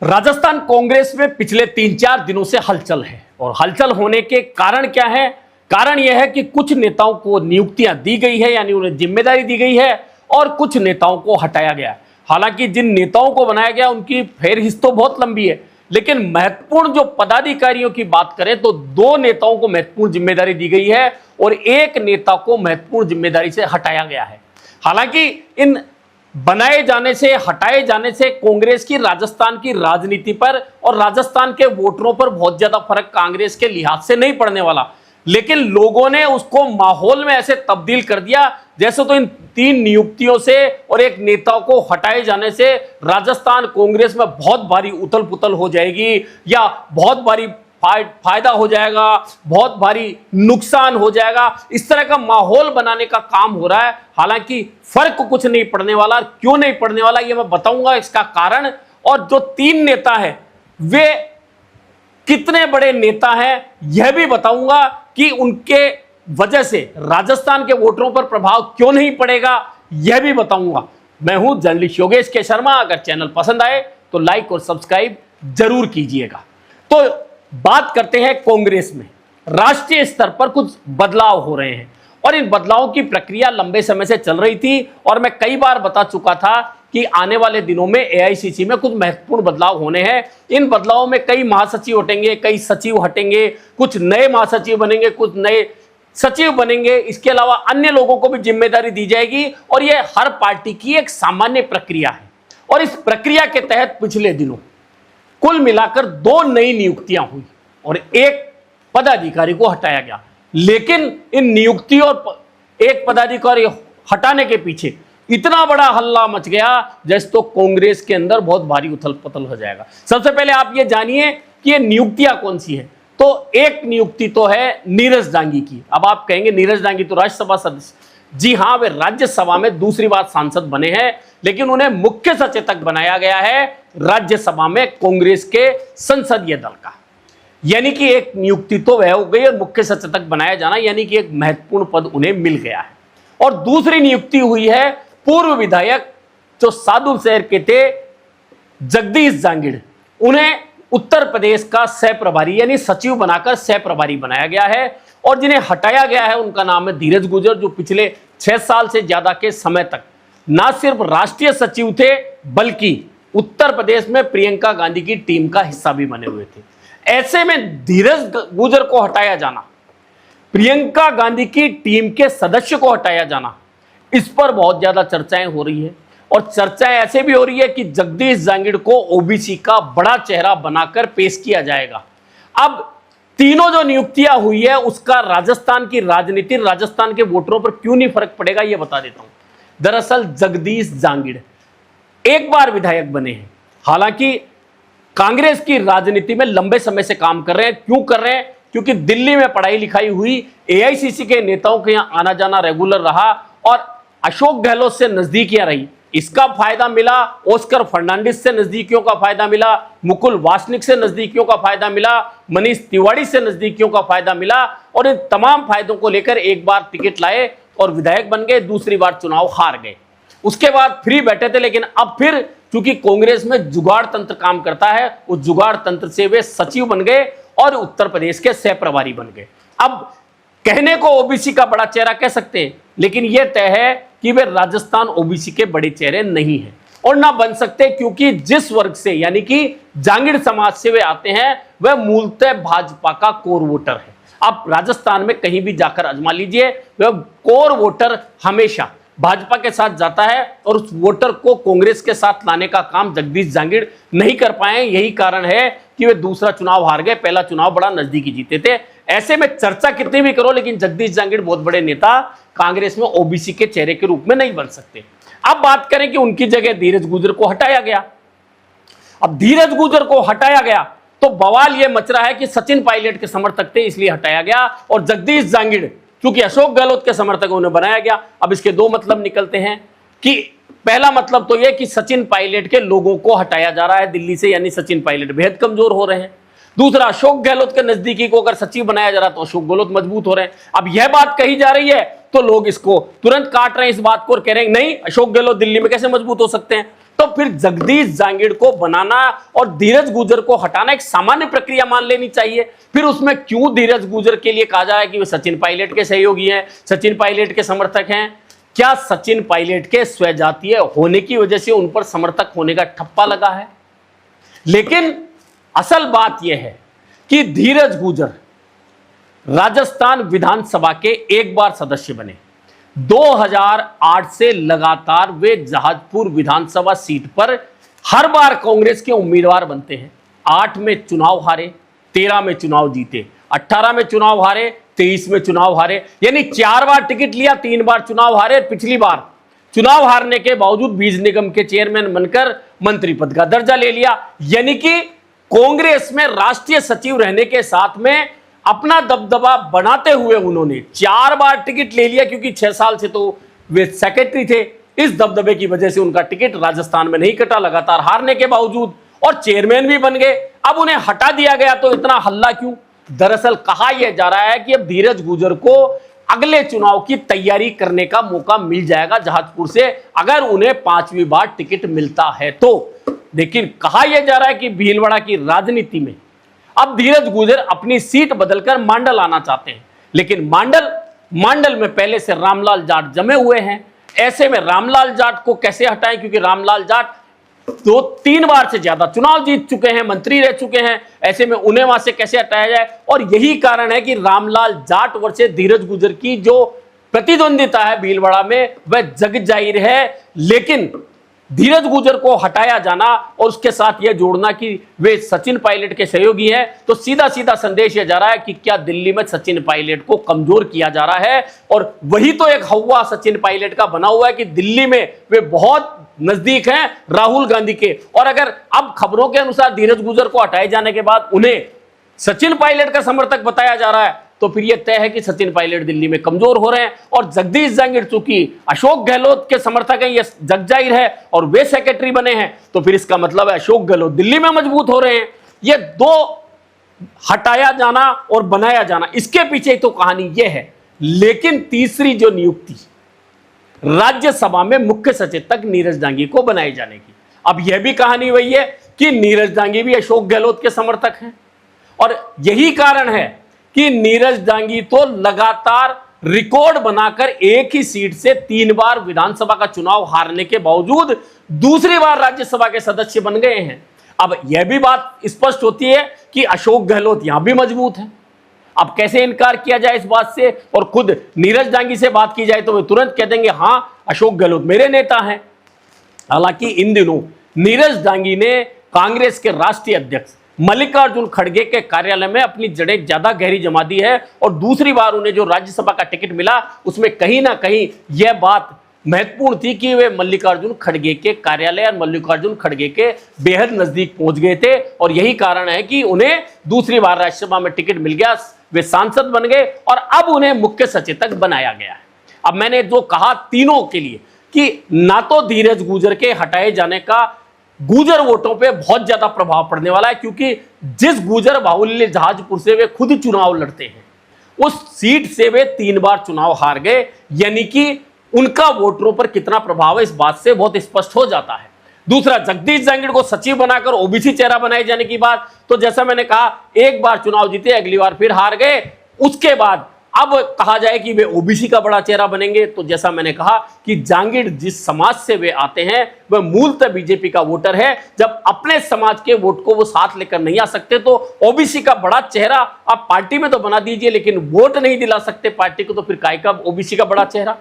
राजस्थान कांग्रेस में पिछले 3-4 दिनों से हलचल है और हलचल होने के कारण क्या है? कारण यह है कि कुछ नेताओं को नियुक्तियां दी गई है, यानी उन्हें जिम्मेदारी दी गई है, और कुछ नेताओं को हटाया गया है। हालांकि जिन नेताओं को बनाया गया उनकी फेरहिस्त तो बहुत लंबी है, लेकिन महत्वपूर्ण जो पदाधिकारियों की बात करें तो 2 नेताओं को महत्वपूर्ण जिम्मेदारी दी गई है और 1 नेता को महत्वपूर्ण जिम्मेदारी से हटाया गया है। हालांकि इन बनाए जाने से, हटाए जाने से कांग्रेस की राजस्थान की राजनीति पर और राजस्थान के वोटरों पर बहुत ज्यादा फर्क कांग्रेस के लिहाज से नहीं पड़ने वाला, लेकिन लोगों ने उसको माहौल में ऐसे तब्दील कर दिया जैसे तो इन 3 नियुक्तियों से और 1 नेता को हटाए जाने से राजस्थान कांग्रेस में बहुत भारी उथल पुथल हो जाएगी या बहुत भारी फायदा हो जाएगा, बहुत भारी नुकसान हो जाएगा। इस तरह का माहौल बनाने का काम हो रहा है। हालांकि फर्क कुछ नहीं पड़ने वाला। क्यों नहीं पड़ने वाला ये मैं बताऊंगा इसका कारण, और जो 3 नेता हैं वे कितने बड़े नेता हैं यह भी बताऊंगा कि उनके वजह से राजस्थान के वोटरों पर प्रभाव क्यों नहीं पड़ेगा यह भी बताऊंगा। मैं हूं जर्नलिस्ट योगेश के शर्मा। अगर चैनल पसंद आए तो लाइक और सब्सक्राइब जरूर कीजिएगा। तो बात करते हैं कांग्रेस में राष्ट्रीय स्तर पर कुछ बदलाव हो रहे हैं और इन बदलावों की प्रक्रिया लंबे समय से चल रही थी और मैं कई बार बता चुका था कि आने वाले दिनों में एआईसीसी में कुछ महत्वपूर्ण बदलाव होने हैं। इन बदलावों में कई महासचिव हटेंगे, कई सचिव हटेंगे, कुछ नए महासचिव बनेंगे, कुछ नए सचिव बनेंगे। इसके अलावा अन्य लोगों को भी जिम्मेदारी दी जाएगी और यह हर पार्टी की एक सामान्य प्रक्रिया है। और इस प्रक्रिया के तहत पिछले दिनों कुल मिलाकर 2 नई नियुक्तियां हुई और 1 पदाधिकारी को हटाया गया। लेकिन इन नियुक्ति और 1 पदाधिकारी हटाने के पीछे इतना बड़ा हल्ला मच गया जैसे तो कांग्रेस के अंदर बहुत भारी उथल पुथल हो जाएगा। सबसे पहले आप ये जानिए कि ये नियुक्तियां कौन सी है। तो 1 नियुक्ति तो है नीरज डांगी की। अब आप कहेंगे नीरज डांगी तो राज्यसभा सदस्य, जी हां, वे राज्यसभा में दूसरी बार सांसद बने हैं, लेकिन उन्हें मुख्य सचेतक बनाया गया है राज्यसभा में कांग्रेस के संसदीय दल का। यानी कि 1 नियुक्ति तो वह हो गई और मुख्य सचेतक बनाया जाना, यानी कि एक महत्वपूर्ण पद उन्हें मिल गया है। और दूसरी नियुक्ति हुई है पूर्व विधायक जो सादुल शहर के थे जगदीश जांगिड़। उन्हें उत्तर प्रदेश का सह प्रभारी यानी सचिव बनाकर सह प्रभारी बनाया गया है। और जिन्हें हटाया गया है उनका नाम है धीरज गुर्जर, जो पिछले 6 साल से ज्यादा के समय तक ना सिर्फ राष्ट्रीय सचिव थे बल्कि उत्तर प्रदेश में प्रियंका गांधी की टीम का हिस्सा भी बने हुए थे। ऐसे में धीरज गुर्जर को हटाया जाना, प्रियंका गांधी की टीम के सदस्य को हटाया जाना, इस पर बहुत ज्यादा चर्चाएं हो रही है। और चर्चाएं ऐसे भी हो रही है कि जगदीश जांगिड़ को ओबीसी का बड़ा चेहरा बनाकर पेश किया जाएगा। अब तीनों जो नियुक्तियां हुई है उसका राजस्थान की राजनीति, राजस्थान के वोटरों पर क्यों नहीं फर्क पड़ेगा ये बता देता हूं। दरअसल जगदीश जांगिड़ 1 बार विधायक बने हैं। हालांकि कांग्रेस की राजनीति में लंबे समय से काम कर रहे हैं। क्यों कर रहे हैं? क्योंकि दिल्ली में पढ़ाई लिखाई हुई, एआईसीसी के नेताओं के यहां आना जाना रेगुलर रहा और अशोक गहलोत से नजदीकियां रही। इसका फायदा मिला। ऑस्कर फर्नांडिस से नजदीकियों का फायदा मिला, मुकुल वासनिक से नजदीकियों का फायदा मिला, मनीष तिवारी से नजदीकियों का फायदा मिला। और इन तमाम फायदों को लेकर 1 बार टिकट लाए और विधायक बन गए, दूसरी बार चुनाव हार गए। उसके बाद फ्री बैठे थे, लेकिन अब फिर चूंकि कांग्रेस में जुगाड़ तंत्र काम करता है, उस जुगाड़ तंत्र से वे सचिव बन गए और उत्तर प्रदेश के सह प्रभारी बन गए। अब कहने को ओबीसी का बड़ा चेहरा कह सकते हैं, लेकिन यह तय है कि वे राजस्थान ओबीसी के बड़े चेहरे नहीं हैं और ना बन सकते, क्योंकि जिस वर्ग से यानी कि जांगिड़ समाज से वे आते हैं वह मूलतः भाजपा का कोर वोटर है। आप राजस्थान में कहीं भी जाकर आजमा लीजिए, वह कोर वोटर हमेशा भाजपा के साथ जाता है और उस वोटर को कांग्रेस के साथ लाने का काम जगदीश जांगिड़ नहीं कर पाए। यही कारण है कि वे दूसरा चुनाव हार गए, पहला चुनाव बड़ा नजदीकी जीते थे। ऐसे में चर्चा कितनी भी करो, लेकिन जगदीश जांगिड़ बहुत बड़े नेता कांग्रेस में ओबीसी के चेहरे के रूप में नहीं बन सकते। अब बात करें कि उनकी जगह धीरज गुर्जर को हटाया गया। अब धीरज गुर्जर को हटाया गया तो बवाल यह मच रहा है कि सचिन पायलट के समर्थक थे इसलिए हटाया गया और जगदीश जांगिड़ क्योंकि अशोक गहलोत के समर्थक उन्हें बनाया गया। अब इसके 2 मतलब निकलते हैं कि पहला मतलब तो यह कि सचिन पायलट के लोगों को हटाया जा रहा है दिल्ली से, यानी सचिन पायलट बेहद कमजोर हो रहे हैं। दूसरा, अशोक गहलोत के नजदीकी को अगर सचिव बनाया जा रहा तो अशोक गहलोत मजबूत हो रहे हैं। अब यह बात कही जा रही है तो लोग इसको तुरंत काट रहे हैं इस बात को और कह रहे हैं नहीं, अशोक गहलोत दिल्ली में कैसे मजबूत हो सकते हैं। तो फिर जगदीश जांगिड़ को बनाना और धीरज गुजर को हटाना एक सामान्य प्रक्रिया मान लेनी चाहिए। फिर उसमें क्यों धीरज गुजर के लिए कहा जाए कि वे सचिन पायलट के सहयोगी हैं, सचिन पायलट के समर्थक हैं? क्या सचिन पायलट के स्वजातीय होने की वजह से उन पर समर्थक होने का ठप्पा लगा है? लेकिन असल बात यह है कि धीरज गुजर राजस्थान विधानसभा के एक बार सदस्य बने। 2008 से लगातार वे जहाजपुर विधानसभा सीट पर हर बार कांग्रेस के उम्मीदवार बनते हैं। 8 में चुनाव हारे, 13 में चुनाव जीते, 18 में चुनाव हारे, 23 में चुनाव हारे, यानी 4 बार टिकट लिया, 3 बार चुनाव हारे। पिछली बार चुनाव हारने के बावजूद बीज निगम के चेयरमैन बनकर मंत्री पद का दर्जा ले लिया। यानी कि कांग्रेस में राष्ट्रीय सचिव रहने के साथ में अपना दबदबा बनाते हुए उन्होंने 4 बार टिकट ले लिया, क्योंकि 6 साल से तो वे सेक्रेटरी थे। इस दबदबे की वजह से उनका टिकट राजस्थान में नहीं कटा, लगातार हारने के बावजूद, और चेयरमैन भी बन गए। अब उन्हें हटा दिया गया तो इतना हल्ला क्यों? दरअसल कहा यह जा रहा है कि अब धीरज गुजर को अगले चुनाव की तैयारी करने का मौका मिल जाएगा जहाजपुर से, अगर उन्हें 5वीं बार टिकट मिलता है तो। लेकिन कहा यह जा रहा है कि भीलवाड़ा की राजनीति में अब धीरज गुजर अपनी सीट बदलकर मांडल आना चाहते हैं। लेकिन मांडल में पहले से रामलाल जाट जमे हुए हैं। ऐसे में रामलाल जाट को कैसे हटाएं, क्योंकि रामलाल जाट 2-3 बार से ज्यादा चुनाव जीत चुके हैं, मंत्री रह चुके हैं। ऐसे में उन्हें वहां से कैसे हटाया जाए? और यही कारण है कि रामलाल जाट वर्सेस धीरज गुजर की जो प्रतिद्वंदिता है भीलवाड़ा में, वह जग जाहिर है। लेकिन धीरज गुजर को हटाया जाना और उसके साथ यह जोड़ना कि वे सचिन पायलट के सहयोगी हैं, तो सीधा सीधा संदेश यह जा रहा है कि क्या दिल्ली में सचिन पायलट को कमजोर किया जा रहा है। और वही तो एक हवा सचिन पायलट का बना हुआ है कि दिल्ली में वे बहुत नजदीक हैं राहुल गांधी के। और अगर अब खबरों के अनुसार धीरज गुजर को हटाए जाने के बाद उन्हें सचिन पायलट का समर्थक बताया जा रहा है, तो फिर यह तय है कि सचिन पायलट दिल्ली में कमजोर हो रहे हैं। और जगदीश जांगिड़ चूंकि अशोक गहलोत के समर्थक हैं, यह जग जाहिर है, और वे सेक्रेटरी बने हैं, तो फिर इसका मतलब है अशोक गहलोत दिल्ली में मजबूत हो रहे हैं। ये दो हटाया जाना और बनाया जाना, इसके पीछे तो कहानी यह है। लेकिन तीसरी जो नियुक्ति राज्यसभा में मुख्य सचेतक नीरज डांगी को बनाए जाने की, अब यह भी कहानी वही है कि नीरज डांगी भी अशोक गहलोत के समर्थक हैं। और यही कारण है कि नीरज डांगी तो लगातार रिकॉर्ड बनाकर एक ही सीट से 3 बार विधानसभा का चुनाव हारने के बावजूद दूसरी बार राज्यसभा के सदस्य बन गए हैं। अब यह भी बात स्पष्ट होती है कि अशोक गहलोत यहां भी मजबूत है। अब कैसे इनकार किया जाए इस बात से? और खुद नीरज डांगी से बात की जाए तो वे तुरंत कह देंगे हां अशोक गहलोत मेरे नेता हैं। हालांकि इन दिनों नीरज डांगी ने कांग्रेस के राष्ट्रीय अध्यक्ष मल्लिकार्जुन खड़गे के कार्यालय में अपनी जड़ें ज्यादा गहरी जमा दी है। और दूसरी बार उन्हें जो राज्यसभा का टिकट मिला उसमें कहीं ना कहीं यह बात महत्वपूर्ण थी कि वे मल्लिकार्जुन खड़गे के कार्यालय और मल्लिकार्जुन खड़गे के बेहद नजदीक पहुंच गए थे। और यही कारण है कि उन्हें दूसरी बार राज्यसभा में टिकट मिल गया, वे सांसद बन गए और अब उन्हें मुख्य सचेतक बनाया गया है। अब मैंने जो कहा तीनों के लिए कि ना तो धीरज गुजर के हटाए जाने का गुजर वोटों पे बहुत ज्यादा प्रभाव पड़ने वाला है, क्योंकि जिस गुजर बाहुल्य जहाजपुर से वे खुद चुनाव लड़ते हैं, उस सीट से वे 3 बार चुनाव हार गए, यानी कि उनका वोटरों पर कितना प्रभाव है इस बात से बहुत स्पष्ट हो जाता है। दूसरा, जगदीश जांगिड़ को सचिव बनाकर ओबीसी चेहरा बनाए जाने की बात, तो जैसा मैंने कहा एक बार चुनाव जीते, अगली बार फिर हार गए, उसके बाद अब कहा जाए कि वे ओबीसी का बड़ा चेहरा बनेंगे, तो जैसा मैंने कहा कि जांगिड़ जिस समाज से वे आते हैं वह मूलतः बीजेपी का वोटर है। जब अपने समाज के वोट को वो साथ लेकर नहीं आ सकते तो ओबीसी का बड़ा चेहरा आप पार्टी में तो बना दीजिए, लेकिन वोट नहीं दिला सकते पार्टी को, तो फिर काय का ओबीसी का बड़ा चेहरा।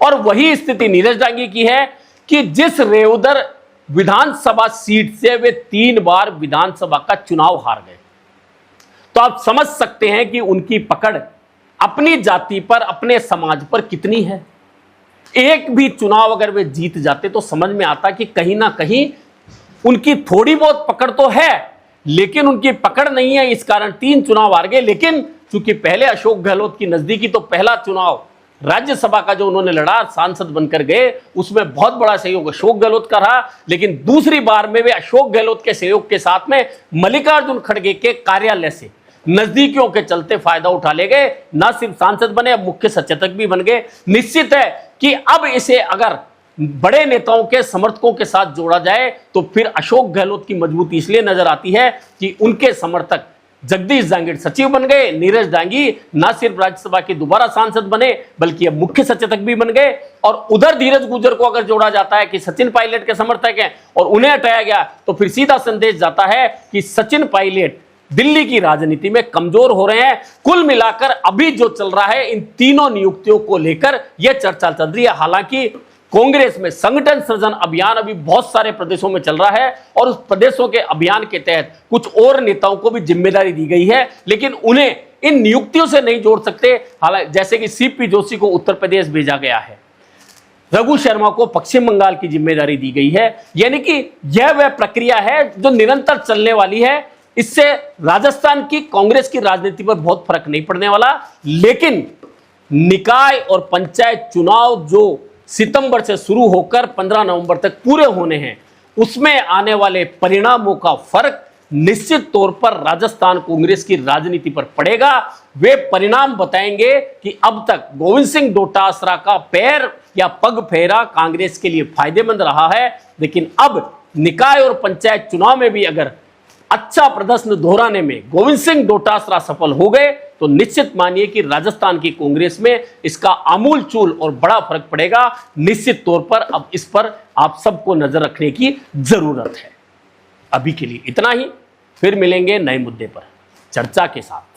और वही स्थिति नीरज डांगी की है कि जिस रेउदर विधानसभा सीट से वे 3 बार विधानसभा का चुनाव हार गए, तो आप समझ सकते हैं कि उनकी पकड़ अपनी जाति पर, अपने समाज पर कितनी है। एक भी चुनाव अगर वे जीत जाते तो समझ में आता कि कहीं ना कहीं उनकी थोड़ी बहुत पकड़ तो है, लेकिन उनकी पकड़ नहीं है, इस कारण 3 चुनाव हार गए। लेकिन चूंकि पहले अशोक गहलोत की नजदीकी, तो पहला चुनाव राज्यसभा का जो उन्होंने लड़ा, सांसद बनकर गए, उसमें बहुत बड़ा सहयोग अशोक गहलोत का रहा। लेकिन दूसरी बार में वे अशोक गहलोत के सहयोग के साथ में मल्लिकार्जुन खड़गे के कार्यालय से नजदीकियों के चलते फायदा उठा ले गए, ना सिर्फ सांसद बने, अब मुख्य सचेतक भी बन गए। निश्चित है कि अब इसे अगर बड़े नेताओं के समर्थकों के साथ जोड़ा जाए तो फिर अशोक गहलोत की मजबूती इसलिए नजर आती है कि उनके समर्थक जगदीश जांगिड़ सचिव बन गए, नीरज डांगी ना सिर्फ राज्यसभा के दोबारा सांसद बने बल्कि अब मुख्य सचेतक भी बन गए। और उधर धीरज गुर्जर को अगर जोड़ा जाता है कि सचिन पायलट के समर्थक हैं और उन्हें हटाया गया तो फिर सीधा संदेश जाता है कि सचिन पायलट दिल्ली की राजनीति में कमजोर हो रहे हैं। कुल मिलाकर अभी जो चल रहा है इन तीनों नियुक्तियों को लेकर यह चर्चा चल रही है। हालांकि कांग्रेस में संगठन सृजन अभियान अभी बहुत सारे प्रदेशों में चल रहा है और उस प्रदेशों के अभियान के तहत कुछ और नेताओं को भी जिम्मेदारी दी गई है, लेकिन उन्हें इन नियुक्तियों से नहीं जोड़ सकते। हालांकि जैसे कि सीपी जोशी को उत्तर प्रदेश भेजा गया है, रघु शर्मा को पश्चिम बंगाल की जिम्मेदारी दी गई है, यानी कि यह वह प्रक्रिया है जो निरंतर चलने वाली है। इससे राजस्थान की कांग्रेस की राजनीति पर बहुत फर्क नहीं पड़ने वाला, लेकिन निकाय और पंचायत चुनाव जो सितंबर से शुरू होकर 15 नवंबर तक पूरे होने हैं, उसमें आने वाले परिणामों का फर्क निश्चित तौर पर राजस्थान कांग्रेस की राजनीति पर पड़ेगा। वे परिणाम बताएंगे कि अब तक गोविंद सिंह डोटासरा का पैर या पग फेरा कांग्रेस के लिए फायदेमंद रहा है, लेकिन अब निकाय और पंचायत चुनाव में भी अगर अच्छा प्रदर्शन दोहराने में गोविंद सिंह डोटासरा सफल हो गए तो निश्चित मानिए कि राजस्थान की कांग्रेस में इसका आमूल चूल और बड़ा फर्क पड़ेगा। निश्चित तौर पर अब इस पर आप सबको नजर रखने की जरूरत है। अभी के लिए इतना ही, फिर मिलेंगे नए मुद्दे पर चर्चा के साथ।